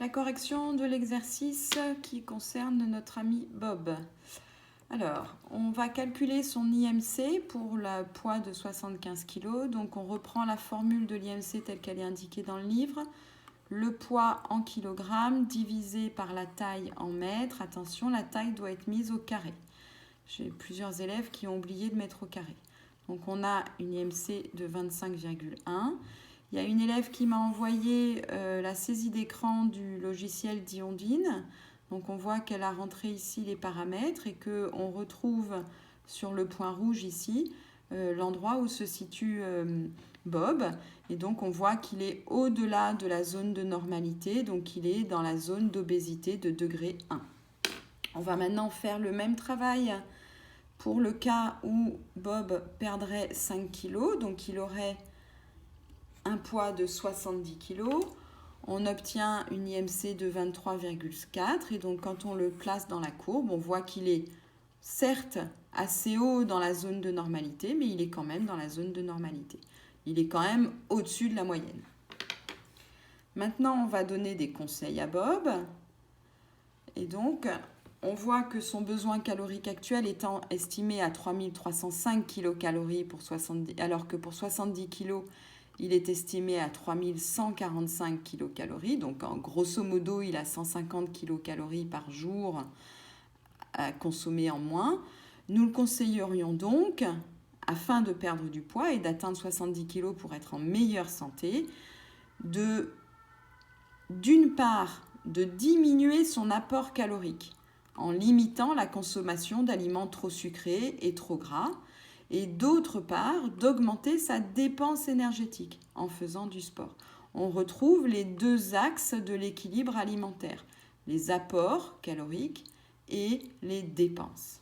La correction de l'exercice qui concerne notre ami Bob. Alors, on va calculer son IMC pour le poids de 75 kg. Donc, on reprend la formule de l'IMC telle qu'elle est indiquée dans le livre. Le poids en kilogrammes divisé par la taille en mètres. Attention, la taille doit être mise au carré. J'ai plusieurs élèves qui ont oublié de mettre au carré. Donc, on a une IMC de 25,1. Il y a une élève qui m'a envoyé la saisie d'écran du logiciel d'Yondine. Donc on voit qu'elle a rentré ici les paramètres et qu'on retrouve sur le point rouge ici l'endroit où se situe Bob. Et donc on voit qu'il est au-delà de la zone de normalité, donc il est dans la zone d'obésité de degré 1. On va maintenant faire le même travail pour le cas où Bob perdrait 5 kg, donc il aurait un poids de 70 kg, on obtient une IMC de 23,4 et donc quand on le place dans la courbe, on voit qu'il est certes assez haut dans la zone de normalité, mais il est quand même dans la zone de normalité. Il est quand même au-dessus de la moyenne. Maintenant, on va donner des conseils à Bob. Et donc, on voit que son besoin calorique actuel étant estimé à 3305 kcal pour 70, alors que pour 70 kg, il est estimé à 3145 kcal, donc en grosso modo, il a 150 kcal par jour à consommer en moins. Nous le conseillerions donc, afin de perdre du poids et d'atteindre 70 kg pour être en meilleure santé, d'une part, de diminuer son apport calorique en limitant la consommation d'aliments trop sucrés et trop gras, et d'autre part, d'augmenter sa dépense énergétique en faisant du sport. On retrouve les deux axes de l'équilibre alimentaire, les apports caloriques et les dépenses.